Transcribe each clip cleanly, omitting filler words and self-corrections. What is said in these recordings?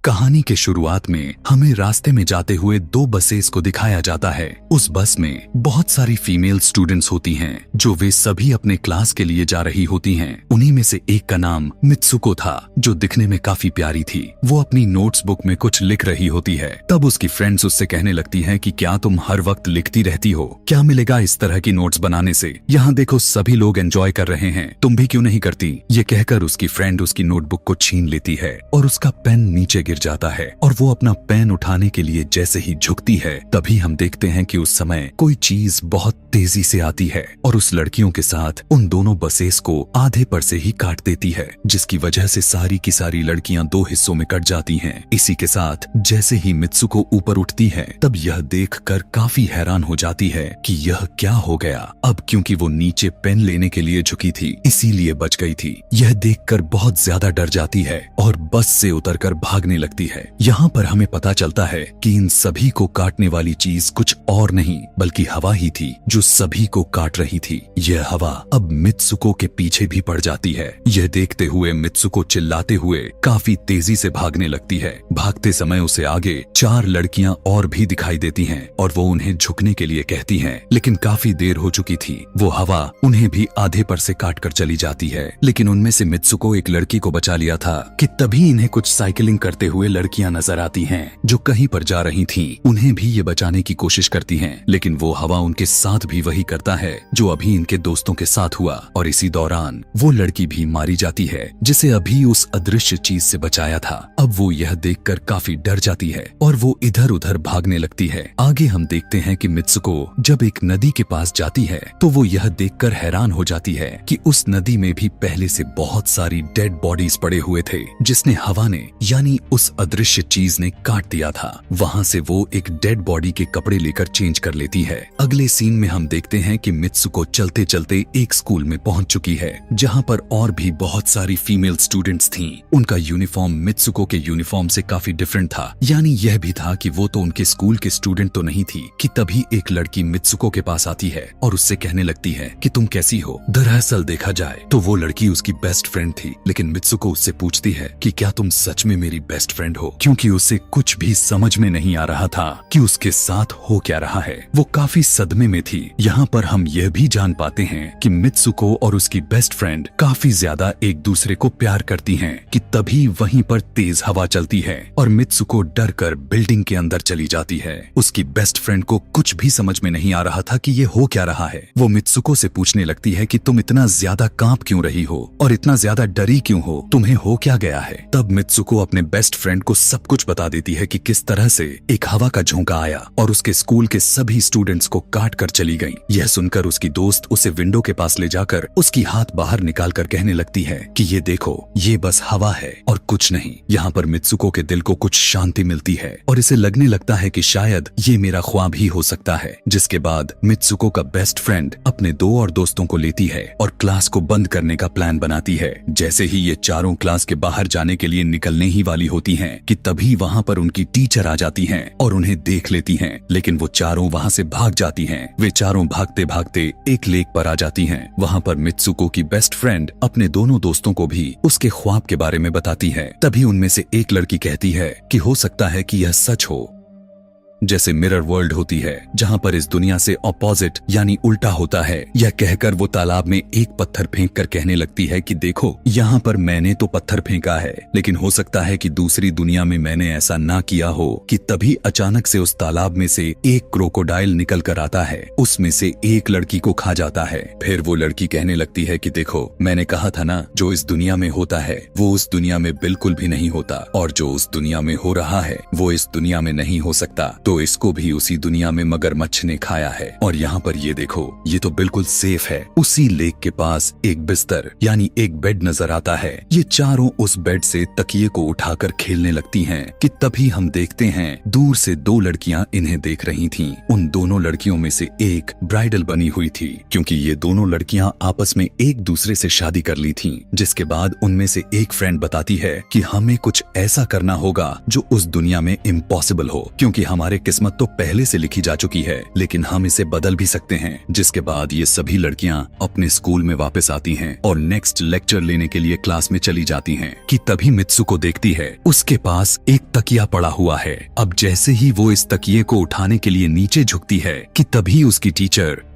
कहानी के शुरुआत में हमें रास्ते में जाते हुए दो बसेस को दिखाया जाता है। उस बस में बहुत सारी फीमेल स्टूडेंट्स होती हैं, जो वे सभी अपने क्लास के लिए जा रही होती हैं। उन्हीं में से एक का नाम मित्सुको था, जो दिखने में काफी प्यारी थी। वो अपनी नोट्स बुक में कुछ लिख रही होती है। तब उसकी फ्रेंड्स उससे कहने लगती हैं कि क्या तुम हर वक्त लिखती रहती हो? क्या मिलेगा इस तरह की नोट्स बनाने से? यहाँ देखो सभी लोग एंजॉय कर रहे हैं, तुम भी क्यों नहीं करती? ये कहकर उसकी फ्रेंड उसकी नोटबुक को छीन लेती है और उसका पेन नीचे गिर जाता है और वो अपना पेन उठाने के लिए जैसे ही झुकती है, तभी हम देखते हैं कि उस समय कोई चीज बहुत तेजी से आती है और उस लड़कियों के साथ उन दोनों बसेस को आधे पर से ही काट देती है, जिसकी वजह से सारी की सारी लड़कियां दो हिस्सों में कट जाती हैं। इसी के साथ जैसे ही मित्सुको ऊपर उठती है, तब यह देखकर काफी हैरान हो जाती है कि यह क्या हो गया। अब क्योंकि वो नीचे पेन लेने के लिए झुकी थी, इसीलिए बच गई थी। यह देखकर बहुत ज्यादा डर जाती है और बस से उतरकर भागने लगती है। यहाँ पर हमें पता चलता है कि इन सभी को काटने वाली चीज कुछ और नहीं बल्कि हवा ही थी, जो सभी को काट रही थी। यह हवा अब मित्सुको के पीछे भी पड़ जाती है। यह देखते हुए मित्सुको चिल्लाते हुए काफी तेजी से भागने लगती है। भागते समय उसे आगे 4 लड़कियां और भी दिखाई देती हैं और वो उन्हें झुकने के लिए कहती हैं, लेकिन काफी देर हो चुकी थी। वो हवा उन्हें भी आधे पर से काट कर चली जाती है। लेकिन उनमें से मित्सुको एक लड़की को बचा लिया था कि तभी इन्हें कुछ साइकिलिंग करते हुए लड़कियां नजर आती हैं, जो कहीं पर जा रही थीं। उन्हें भी ये बचाने की कोशिश करती हैं, लेकिन वो हवा उनके साथ भी वही करता है जो अभी इनके दोस्तों के साथ हुआ। और इसी दौरान वो लड़की भी मारी जाती है, जिसे अभी उस अदृश्य चीज से बचाया था। अब वो यह देखकर काफी डर जाती है और वो इधर उधर भागने लगती है। आगे हम देखते हैं कि मित्सुको जब एक नदी के पास जाती है, तो वो यह देखकर हैरान हो जाती है कि उस नदी में भी पहले से बहुत सारी डेड बॉडीज पड़े हुए थे, जिसने हवा ने यानी उस अदृश्य चीज ने काट दिया था। वहाँ से वो एक डेड बॉडी के कपड़े लेकर चेंज कर लेती है। अगले सीन में हम देखते हैं कि मित्सुको चलते चलते एक स्कूल में पहुंच चुकी है, जहाँ पर और भी बहुत सारी फीमेल स्टूडेंट्स थीं। उनका यूनिफॉर्म मित्सुको के यूनिफॉर्म से काफी डिफरेंट था। यानी यह भी था कि वो तो उनके स्कूल के स्टूडेंट तो नहीं थी कि तभी एक लड़की मित्सुको के पास आती है और उससे कहने लगती है कि तुम कैसी हो? दरअसल देखा जाए तो वो लड़की उसकी बेस्ट फ्रेंड थी, लेकिन मित्सुको उससे पूछती है कि क्या तुम सच में मेरी बेस्ट फ्रेंड हो, क्योंकि उसे कुछ भी समझ में नहीं आ रहा था कि उसके साथ हो क्या रहा है। वो काफी सदमे में थी। यहाँ पर हम यह भी जान पाते हैं कि मित्सुको और उसकी बेस्ट फ्रेंड काफी ज्यादा एक दूसरे को प्यार करती हैं कि तभी वहीं पर तेज हवा चलती है और मित्सुको डर कर बिल्डिंग के अंदर चली जाती है। उसकी बेस्ट फ्रेंड को कुछ भी समझ में नहीं आ रहा था कि ये हो क्या रहा है। वो मित्सुको से पूछने लगती है कि तुम इतना ज्यादा कांप क्यों रही हो और इतना ज्यादा डरी क्यों हो, तुम्हें हो क्या गया है? तब मित्सुको अपने बेस्ट फ्रेंड को सब कुछ बता देती है कि किस तरह से एक हवा का झोंका आया और उसके स्कूल के सभी स्टूडेंट्स को काट कर चली गई। यह सुनकर उसकी दोस्त उसे विंडो के पास ले जाकर उसकी हाथ बाहर निकाल कर कहने लगती है कि ये देखो, ये बस हवा है और कुछ नहीं। यहाँ पर मित्सुको के दिल को कुछ शांति मिलती है और इसे लगने लगता है कि शायद ये मेरा ख्वाब ही हो सकता है। जिसके बाद मित्सुको का बेस्ट फ्रेंड अपने 2 और दोस्तों को लेती है और क्लास को बंद करने का प्लान बनाती है। जैसे ही ये चारों क्लास के बाहर जाने के लिए निकलने ही वाली होती हैं कि तभी वहाँ पर उनकी टीचर आ जाती हैं और उन्हें देख लेती हैं, लेकिन वो चारों वहाँ से भाग जाती हैं। वे चारों भागते भागते एक लेक पर आ जाती हैं। वहाँ पर मित्सुको की बेस्ट फ्रेंड अपने दोनों दोस्तों को भी उसके ख्वाब के बारे में बताती है। तभी उनमें से एक लड़की कहती है कि हो सकता है कि यह सच हो, जैसे मिरर वर्ल्ड होती है जहाँ पर इस दुनिया से ऑपोजिट यानी उल्टा होता है। यह कहकर वो तालाब में एक पत्थर फेंक कर कहने लगती है कि देखो, यहाँ पर मैंने तो पत्थर फेंका है, लेकिन हो सकता है कि दूसरी दुनिया में मैंने ऐसा ना किया हो। कि तभी अचानक से उस तालाब में से एक क्रोकोडाइल निकल कर आता है, उसमें से एक लड़की को खा जाता है। फिर वो लड़की कहने लगती है कि देखो, मैंने कहा था ना, जो इस दुनिया में होता है वो उस दुनिया में बिल्कुल भी नहीं होता, और जो उस दुनिया में हो रहा है वो इस दुनिया में नहीं हो सकता। तो इसको भी उसी दुनिया में मगरमच्छ ने खाया है। और यहाँ पर ये देखो, ये तो बिल्कुल सेफ है। उसी लेक के पास एक बिस्तर यानी एक बेड नजर आता है। ये चारों उस बेड से तकिए को उठाकर खेलने लगती हैं कि तभी हम देखते हैं दूर से 2 लड़कियां इन्हें देख रही थीं। उन दोनों लड़कियों में से एक ब्राइडल बनी हुई थी, क्योंकि ये दोनों लड़कियां आपस में एक दूसरे से शादी कर ली थीं। जिसके बाद उनमें से एक फ्रेंड बताती है कि हमें कुछ ऐसा करना होगा जो उस दुनिया में इम्पॉसिबल हो, क्योंकि हमारे किस्मत तो पहले से लिखी जा चुकी है, लेकिन हम इसे बदल भी सकते हैं। जिसके बाद ये सभी लड़कियां अपने स्कूल में वापस आती हैं और नेक्स्ट लेक्चर लेने के लिए क्लास में चली जाती हैं कि तभी मित्सुको देखती है उसके पास एक तकिया पड़ा हुआ है। अब जैसे ही वो इस तकिए को उठाने के लिए नीचे झुकती है कि तभी उसकी टीचर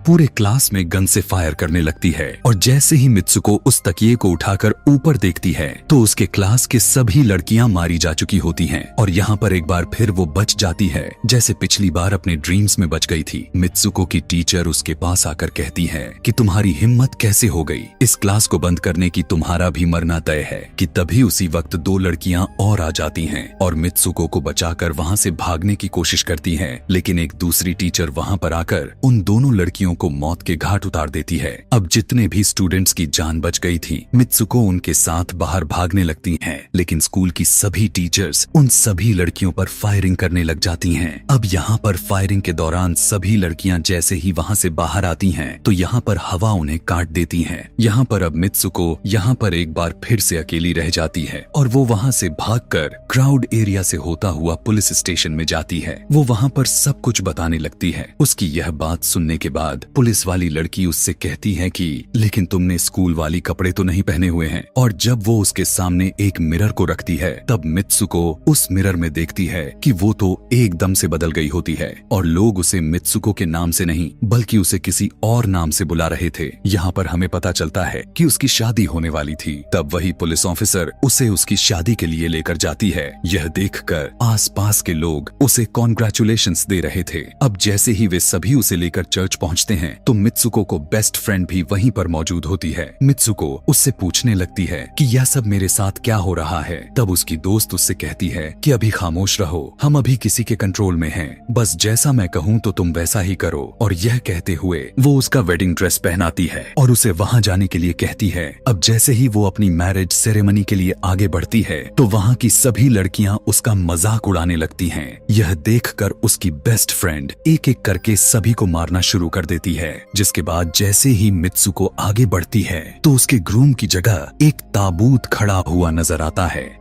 पूरे क्लास में गन से फायर करने लगती है और जैसे ही मित्सुको उस तकिए को उठाकर ऊपर देखती है तो उसके क्लास के सभी लड़कियां मारी जा चुकी होती हैं और यहाँ पर एक बार फिर वो बच जाती है जैसे पिछली बार अपने ड्रीम्स में बच गई थी। मित्सुको की टीचर उसके पास आकर कहती है कि तुम्हारी हिम्मत कैसे हो गई, इस क्लास को बंद करने की, तुम्हारा भी मरना तय है। कि तभी उसी वक्त दो लड़कियां और आ जाती हैं और मित्सुको को बचाकर वहाँ से भागने की कोशिश करती हैं, लेकिन एक दूसरी टीचर वहाँ पर आकर उन दोनों लड़कियों को मौत के घाट उतार देती है। अब जितने भी स्टूडेंट्स की जान बच गई थी, मित्सुको उनके साथ बाहर भागने लगती हैं, लेकिन स्कूल की सभी टीचर्स उन सभी लड़कियों पर फायरिंग करने लग जाती हैं। अब यहाँ पर फायरिंग के दौरान सभी लड़कियां जैसे ही वहाँ से बाहर आती हैं तो यहाँ पर हवा उन्हें काट देती है। यहाँ पर अब मित्सुको यहाँ पर एक बार फिर से अकेली रह जाती है और वो वहाँ से भागकर क्राउड एरिया से होता हुआ पुलिस स्टेशन में जाती है। वो वहाँ पर सब कुछ बताने लगती है। उसकी यह बात सुनने के बाद पुलिस वाली लड़की उससे कहती है कि लेकिन तुमने स्कूल वाली कपड़े तो नहीं पहने हुए हैं। और जब वो उसके सामने एक मिरर को रखती है तब मित्सुको उस मिरर में देखती है कि वो तो एकदम से बदल गई होती है और लोग उसे मित्सुको के नाम से नहीं बल्कि उसे किसी और नाम से बुला रहे थे। यहाँ पर हमें पता चलता है कि उसकी शादी होने वाली थी। तब वही पुलिस ऑफिसर उसे उसकी शादी के लिए लेकर जाती है। यह देखकर आसपास के लोग उसे कॉन्ग्रेचुलेशंस दे रहे थे। अब जैसे ही वे सभी उसे लेकर चर्च पहुंचते हैं तो मित्सुको को बेस्ट फ्रेंड भी वहीं पर मौजूद होती है। मित्सुको उससे पूछने लगती है कि यह सब मेरे साथ क्या हो रहा है। तब उसकी दोस्त उससे कहती है कि अभी खामोश रहो, हम अभी किसी के कंट्रोल में हैं, बस जैसा मैं कहूँ तो तुम वैसा ही करो। और यह कहते हुए वो उसका वेडिंग ड्रेस पहनाती है और उसे वहाँ जाने के लिए कहती है। अब जैसे ही वो अपनी मैरिज सेरेमनी के लिए आगे बढ़ती है तो वहाँ की सभी लड़कियाँ उसका मजाक उड़ाने लगती हैं। यह देखकर उसकी बेस्ट फ्रेंड एक एक करके सभी को मारना शुरू कर देती है। जिसके बाद जैसे ही मित्सुको आगे बढ़ती है तो उसके ग्रूम की जगह एक ताबूत खड़ा हुआ नजर आता है।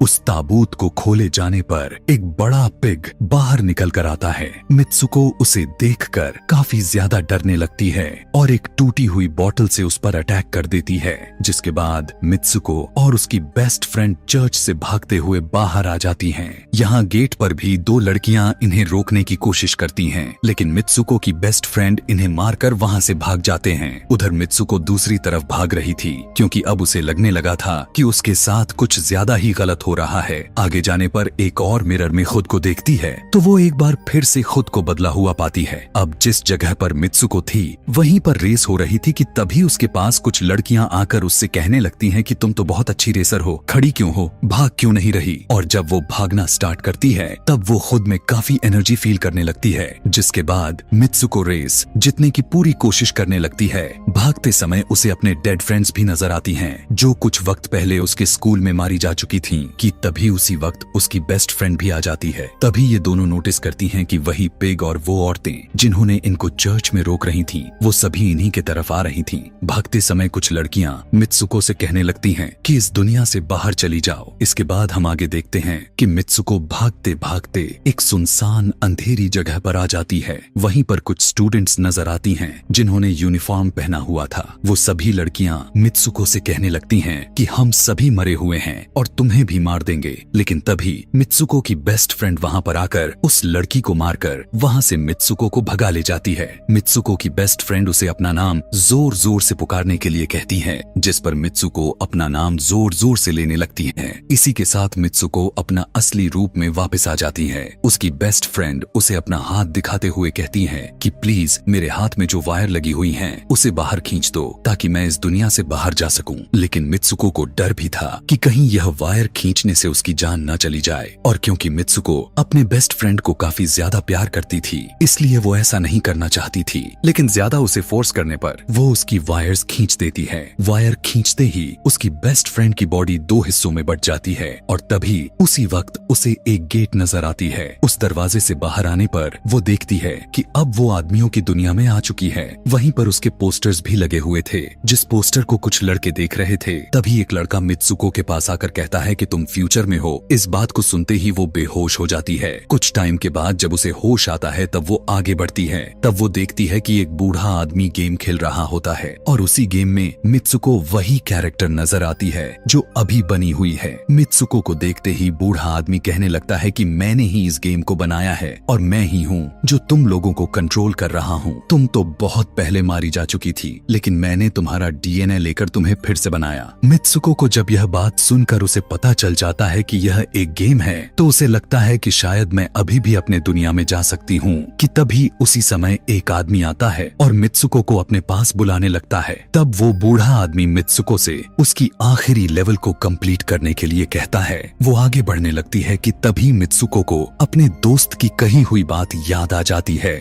उस ताबूत को खोले जाने पर एक बड़ा पिग बाहर निकल कर आता है। मित्सुको उसे देखकर काफी ज्यादा डरने लगती है और एक टूटी हुई बोतल से उस पर अटैक कर देती है। जिसके बाद मित्सुको और उसकी बेस्ट फ्रेंड चर्च से भागते हुए बाहर आ जाती हैं। यहाँ गेट पर भी दो लड़कियां इन्हें रोकने की कोशिश करती हैं, लेकिन मित्सुको की बेस्ट फ्रेंड इन्हें मारकर वहाँ से भाग जाते हैं। उधर मित्सुको दूसरी तरफ भाग रही थी क्योंकि अब उसे लगने लगा था कि उसके साथ कुछ ज्यादा ही गलत हो रहा है। आगे जाने पर एक और मिरर में खुद को देखती है तो वो एक बार फिर से खुद को बदला हुआ पाती है। अब जिस जगह पर मित्सुको थी वहीं पर रेस हो रही थी कि तभी उसके पास कुछ लड़कियां आकर उससे कहने लगती हैं कि तुम तो बहुत अच्छी रेसर हो, खड़ी क्यों हो, भाग क्यों नहीं रही। और जब वो भागना स्टार्ट करती है तब वो खुद में काफी एनर्जी फील करने लगती है। जिसके बाद मित्सुको रेस जीतने की पूरी कोशिश करने लगती है। भागते समय उसे अपने डेड फ्रेंड्स भी नजर आती हैं जो कुछ वक्त पहले उसके स्कूल में मारी जा चुकी थीं। कि तभी उसी वक्त उसकी बेस्ट फ्रेंड भी आ जाती है। तभी ये दोनों नोटिस करती हैं कि वही पिग और वो औरतें जिन्होंने इनको चर्च में रोक रही थीं, वो सभी इन्हीं के तरफ आ रही थीं। भागते समय कुछ लड़कियां मित्सुको से कहने लगती हैं कि इस दुनिया से बाहर चली जाओ। इसके बाद हम आगे देखते हैं कि मित्सुको भागते भागते एक सुनसान अंधेरी जगह पर आ जाती है। वहीं पर कुछ स्टूडेंट्स नजर आती हैं जिन्होंने यूनिफॉर्म पहना हुआ था। वो सभी लड़कियां मित्सुको से कहने लगती हैं कि हम सभी मरे हुए हैं और तुम्हें भी मार देंगे। लेकिन तभी मित्सुको की बेस्ट फ्रेंड वहां पर आकर उस लड़की को मारकर वहां से मित्सुको को भगा ले जाती है। मित्सुको की बेस्ट फ्रेंड उसे अपना नाम जोर जोर से पुकारने के लिए कहती है, जिस पर मित्सुको अपना नाम जोर जोर से लेने लगती है। इसी के साथ मित्सुको अपना असली रूप में वापस आ जाती है। उसकी बेस्ट फ्रेंड उसे अपना हाथ दिखाते हुए कहती है कि प्लीज मेरे हाथ में जो वायर लगी हुई है उसे बाहर खींच दो ताकि मैं इस दुनिया से बाहर जा सकूं। लेकिन मित्सुको को डर भी था कि कहीं यह वायर खींचने से उसकी जान न चली जाए। और क्योंकि मित्सुको अपने बेस्ट फ्रेंड को काफी ज्यादा प्यार करती थी इसलिए वो ऐसा नहीं करना चाहती थी, लेकिन ज्यादा उसे फोर्स करने पर वो उसकी वायर्स खींच देती है। वायर खींचते ही उसकी बेस्ट फ्रेंड की बॉडी दो हिस्सों में बट जाती है और तभी उसी वक्त उसे एक गेट नजर आती है। उस दरवाजे से बाहर आने पर वो देखती है कि अब वो आदमियों की दुनिया में आ चुकी है। वहीं पर उसके पोस्टर्स भी लगे हुए थे। जिस पोस्टर को कुछ लड़के देख रहे थे तभी एक लड़का मित्सुको के पास आकर कहता है कि तुम फ्यूचर में हो। इस बात को सुनते ही वो बेहोश हो जाती है। कुछ टाइम के बाद जब उसे होश आता है तब वो आगे बढ़ती है। तब वो देखती है कि एक बूढ़ा आदमी गेम खेल रहा होता है और उसी गेम में मित्सुको वही कैरेक्टर नजर आती है जो अभी बनी हुई है। मित्सुको को देखते ही बूढ़ा आदमी कहने लगता है कि मैंने ही इस गेम को बनाया है और मैं ही हूँ जो तुम लोगों को कंट्रोल कर रहा हूँ। तुम तो बहुत पहले मारी जा चुकी थी, लेकिन मैंने तुम्हारा डीएनए लेकर तुम्हें फिर से बनाया। मित्सुको को जब यह बात सुनकर उसे पता चल जाता है कि यह एक गेम है तो उसे लगता है कि शायद मैं अभी भी अपने दुनिया में जा सकती हूँ कि तभी उसी समय एक आदमी आता है और मित्सुको को अपने पास बुलाने लगता है। तब वो बूढ़ा आदमी मित्सुको से उसकी आखिरी लेवल को कंप्लीट करने के लिए कहता है। वो आगे बढ़ने लगती है कि तभी मित्सुको को अपने दोस्त की कही हुई बात याद आ जाती है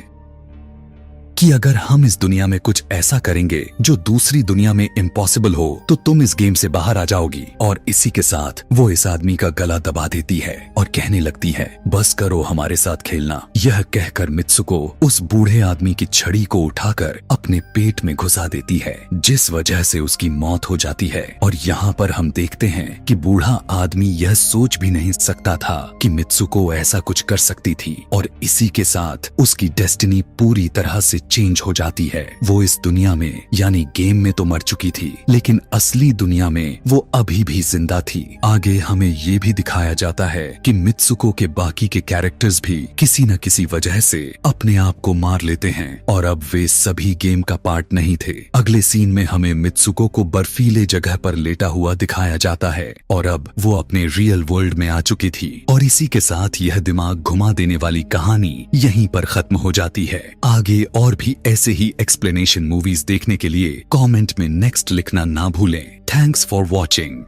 कि अगर हम इस दुनिया में कुछ ऐसा करेंगे जो दूसरी दुनिया में इम्पॉसिबल हो तो तुम इस गेम से बाहर आ जाओगी। और इसी के साथ वो इस आदमी का गला दबा देती है और कहने लगती है बस करो हमारे साथ खेलना। यह कहकर मित्सुको उस बूढ़े आदमी की छड़ी को उठाकर अपने पेट में घुसा देती है, जिस वजह से उसकी मौत हो जाती है। और यहाँ पर हम देखते हैं कि बूढ़ा आदमी यह सोच भी नहीं सकता था कि मित्सुको ऐसा कुछ कर सकती थी और इसी के साथ उसकी डेस्टिनी पूरी तरह से चेंज हो जाती है। वो इस दुनिया में यानी गेम में तो मर चुकी थी, लेकिन असली दुनिया में वो अभी भी जिंदा थी। आगे हमें ये भी दिखाया जाता है कि मित्सुको के बाकी के कैरेक्टर्स भी किसी न किसी वजह से अपने आप को मार लेते हैं और अब वे सभी गेम का पार्ट नहीं थे। अगले सीन में हमें मित्सुको को बर्फीले जगह पर लेटा हुआ दिखाया जाता है और अब वो अपने रियल वर्ल्ड में आ चुकी थी। और इसी के साथ यह दिमाग घुमा देने वाली कहानी यहीं पर खत्म हो जाती है। आगे और भी ऐसे ही एक्सप्लेनेशन मूवीज देखने के लिए कमेंट में नेक्स्ट लिखना ना भूलें। Thanks for watching.